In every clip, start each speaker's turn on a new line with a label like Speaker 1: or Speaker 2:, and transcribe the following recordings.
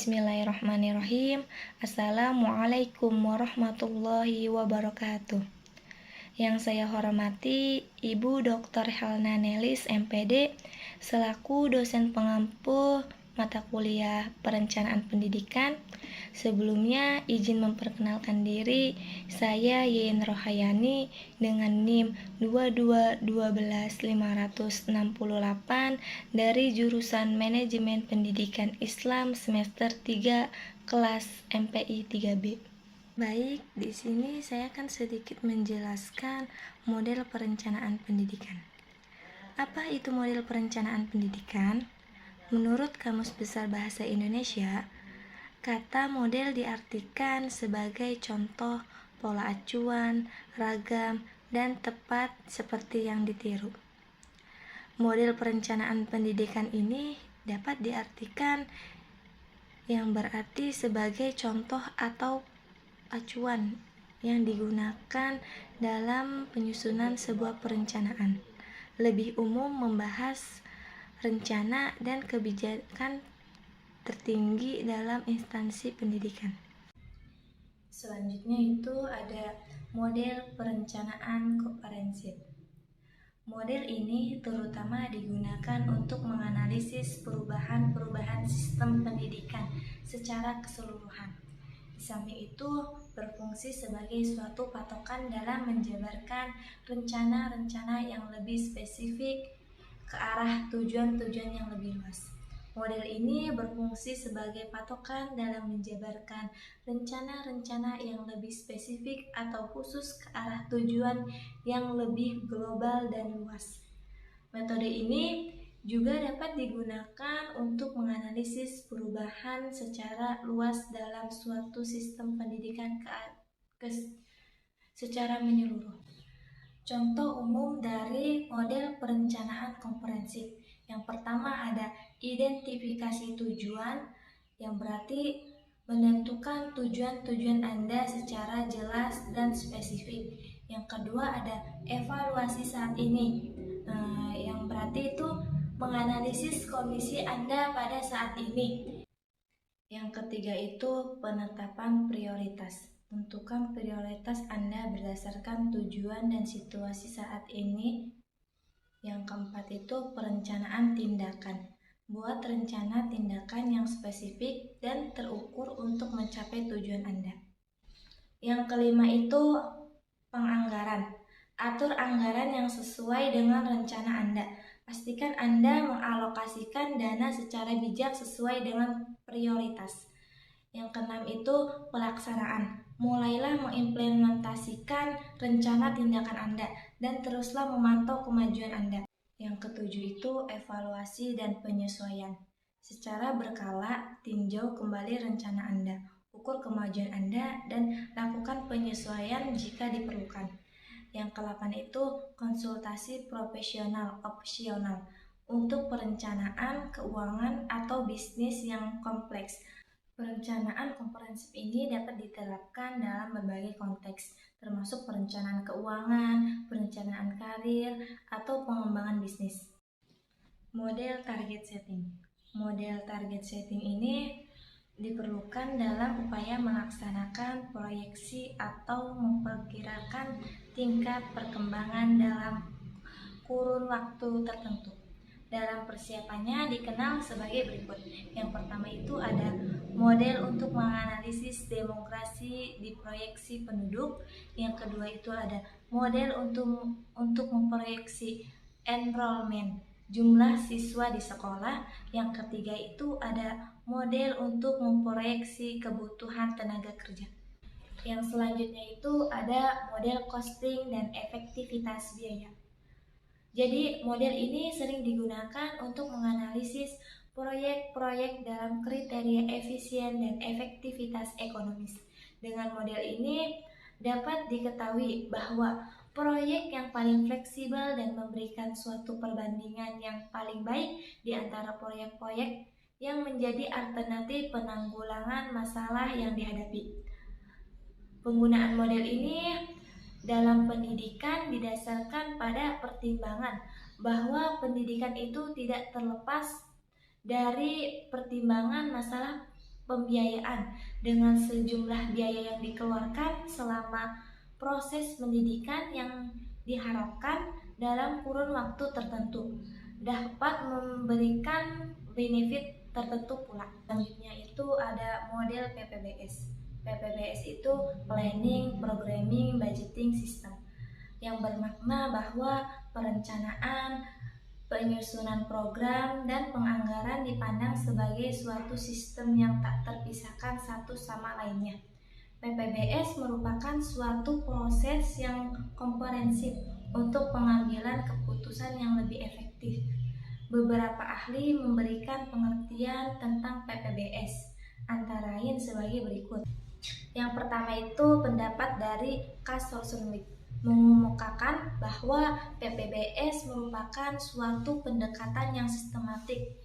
Speaker 1: Bismillahirrahmanirrahim. Assalamualaikum warahmatullahi wabarakatuh. Yang saya hormati Ibu Dr. Helna Nelis, MPD, selaku dosen pengampu mata kuliah Perencanaan Pendidikan. Sebelumnya izin memperkenalkan diri, saya Yeyen Rohayani dengan NIM 2212568 dari jurusan Manajemen Pendidikan Islam semester 3 kelas MPI 3B. Baik, di sini saya akan sedikit menjelaskan model perencanaan pendidikan. Apa itu model perencanaan pendidikan? Menurut Kamus Besar Bahasa Indonesia, kata model diartikan sebagai contoh, pola acuan, ragam, dan tepat seperti yang ditiru. Model perencanaan pendidikan ini dapat diartikan yang berarti sebagai contoh atau acuan yang digunakan dalam penyusunan sebuah perencanaan. Lebih umum membahas rencana dan kebijakan tertinggi dalam instansi pendidikan. Selanjutnya itu ada model perencanaan komprehensif. Model ini terutama digunakan untuk menganalisis perubahan-perubahan sistem pendidikan secara keseluruhan. Di samping itu, berfungsi sebagai suatu patokan dalam menjabarkan rencana-rencana yang lebih spesifik ke arah tujuan-tujuan yang lebih luas. Model ini berfungsi sebagai patokan dalam menjabarkan rencana-rencana yang lebih spesifik atau khusus ke arah tujuan yang lebih global dan luas. Metode ini juga dapat digunakan untuk menganalisis perubahan secara luas dalam suatu sistem pendidikan secara menyeluruh. Contoh umum dari model perencanaan komprehensif. Yang pertama ada identifikasi tujuan, yang berarti menentukan tujuan-tujuan Anda secara jelas dan spesifik. Yang kedua ada evaluasi saat ini, yang berarti itu menganalisis kondisi Anda pada saat ini. Yang ketiga itu penetapan prioritas. Tentukan prioritas Anda berdasarkan tujuan dan situasi saat ini. Yang keempat itu perencanaan tindakan. Buat rencana tindakan yang spesifik dan terukur untuk mencapai tujuan Anda. Yang kelima itu penganggaran. Atur anggaran yang sesuai dengan rencana Anda. Pastikan Anda mengalokasikan dana secara bijak sesuai dengan prioritas. Yang keenam itu pelaksanaan. Mulailah mengimplementasikan rencana tindakan Anda dan teruslah memantau kemajuan Anda. Yang ketujuh itu evaluasi dan penyesuaian. Secara berkala, tinjau kembali rencana Anda, ukur kemajuan Anda, dan lakukan penyesuaian jika diperlukan. Yang ke-8 itu konsultasi profesional opsional untuk perencanaan keuangan atau bisnis yang kompleks. Perencanaan komprehensif ini dapat diterapkan dalam berbagai konteks, termasuk perencanaan keuangan, perencanaan karir, atau pengembangan bisnis. Model target setting. Model target setting ini diperlukan dalam upaya melaksanakan proyeksi atau memperkirakan tingkat perkembangan dalam kurun waktu tertentu. Dalam persiapannya dikenal sebagai berikut. Yang pertama itu ada model untuk menganalisis demografi di proyeksi penduduk. Yang kedua itu ada model untuk memproyeksi enrollment, jumlah siswa di sekolah. Yang ketiga itu ada model untuk memproyeksi kebutuhan tenaga kerja. Yang selanjutnya itu ada model costing dan efektivitas biaya. Jadi model ini sering digunakan untuk menganalisis proyek-proyek dalam kriteria efisien dan efektivitas ekonomis. Dengan model ini dapat diketahui bahwa proyek yang paling fleksibel dan memberikan suatu perbandingan yang paling baik di antara proyek-proyek yang menjadi alternatif penanggulangan masalah yang dihadapi. Penggunaan model ini dalam pendidikan didasarkan pada pertimbangan bahwa pendidikan itu tidak terlepas dari pertimbangan masalah pembiayaan dengan sejumlah biaya yang dikeluarkan selama proses pendidikan yang diharapkan dalam kurun waktu tertentu dapat memberikan benefit tertentu pula. Selanjutnya itu ada model PPBS. PPBS itu Planning, Programming, Budgeting System, yang bermakna bahwa perencanaan, penyusunan program, dan penganggaran dipandang sebagai suatu sistem yang tak terpisahkan satu sama lainnya. PPBS merupakan suatu proses yang komprehensif untuk pengambilan keputusan yang lebih efektif. Beberapa ahli memberikan pengertian tentang PPBS, antara lain sebagai berikut. Yang pertama itu pendapat dari Cass Rosenwig mengemukakan bahwa PPBS merupakan suatu pendekatan yang sistematik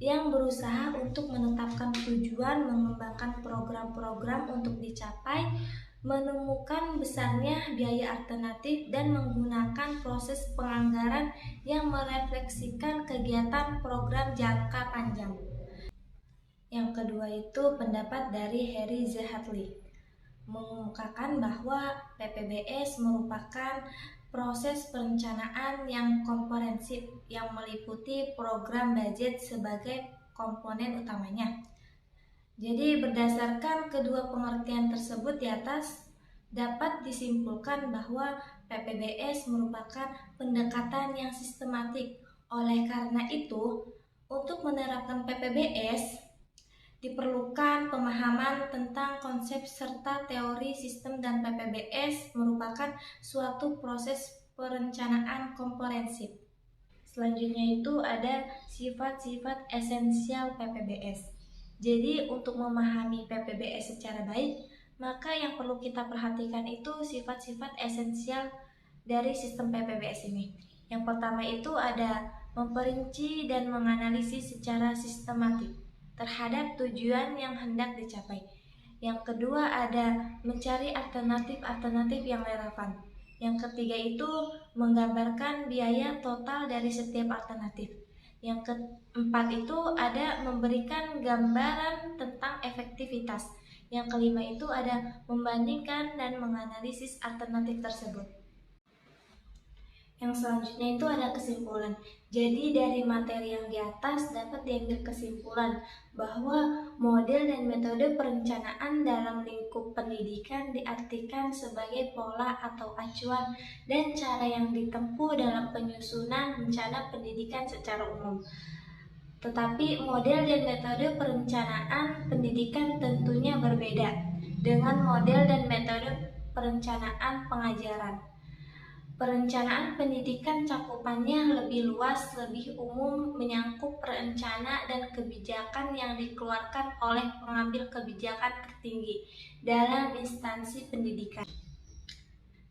Speaker 1: yang berusaha untuk menetapkan tujuan, mengembangkan program-program untuk dicapai, menemukan besarnya biaya alternatif, dan menggunakan proses penganggaran yang merefleksikan kegiatan program jangka panjang. Yang kedua itu pendapat dari Harry Z. Hartley mengemukakan bahwa PPBS merupakan proses perencanaan yang komprehensif yang meliputi program budget sebagai komponen utamanya. Jadi berdasarkan kedua pengertian tersebut di atas, dapat disimpulkan bahwa PPBS merupakan pendekatan yang sistematik. Oleh karena itu, untuk menerapkan PPBS diperlukan pemahaman tentang konsep serta teori sistem, dan PPBS merupakan suatu proses perencanaan komprehensif. Selanjutnya itu ada sifat-sifat esensial PPBS. Jadi untuk memahami PPBS secara baik, maka yang perlu kita perhatikan itu sifat-sifat esensial dari sistem PPBS ini. Yang pertama itu ada memperinci dan menganalisis secara sistematik terhadap tujuan yang hendak dicapai. Yang kedua ada mencari alternatif-alternatif yang relevan. Yang ketiga itu menggambarkan biaya total dari setiap alternatif. Yang keempat itu ada memberikan gambaran tentang efektivitas. Yang kelima itu ada membandingkan dan menganalisis alternatif tersebut. Yang selanjutnya itu ada kesimpulan. Jadi dari materi yang di atas dapat diambil kesimpulan bahwa model dan metode perencanaan dalam lingkup pendidikan diartikan sebagai pola atau acuan dan cara yang ditempuh dalam penyusunan rencana pendidikan secara umum. Tetapi model dan metode perencanaan pendidikan tentunya berbeda dengan model dan metode perencanaan pengajaran. Perencanaan pendidikan cakupannya lebih luas, lebih umum, menyangkut perencana dan kebijakan yang dikeluarkan oleh pengambil kebijakan tertinggi dalam instansi pendidikan.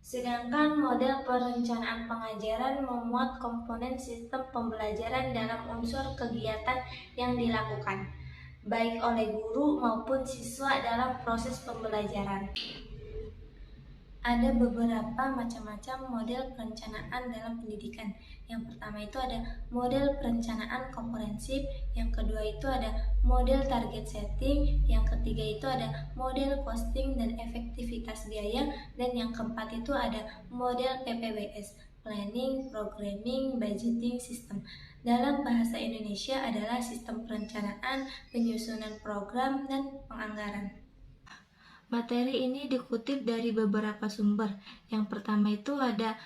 Speaker 1: Sedangkan model perencanaan pengajaran memuat komponen sistem pembelajaran dalam unsur kegiatan yang dilakukan, baik oleh guru maupun siswa dalam proses pembelajaran. Ada beberapa macam-macam model perencanaan dalam pendidikan. Yang pertama itu ada model perencanaan komprehensif, yang kedua itu ada model target setting, yang ketiga itu ada model costing dan efektivitas biaya, dan yang keempat itu ada model PPBS, Planning, Programming, Budgeting System. Dalam bahasa Indonesia adalah sistem perencanaan, penyusunan program, dan penganggaran. Materi ini dikutip dari beberapa sumber. Yang pertama itu ada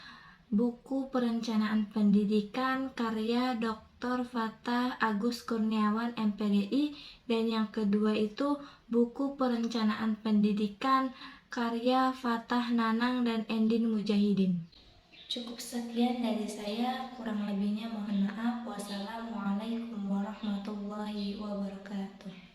Speaker 1: buku Perencanaan Pendidikan karya Dr. Fatah Agus Kurniawan MPDI, dan yang kedua itu buku Perencanaan Pendidikan karya Fatah Nanang dan Endin Mujahidin. Cukup sekian dari saya, kurang lebihnya mohon maaf. Wassalamualaikum warahmatullahi wabarakatuh.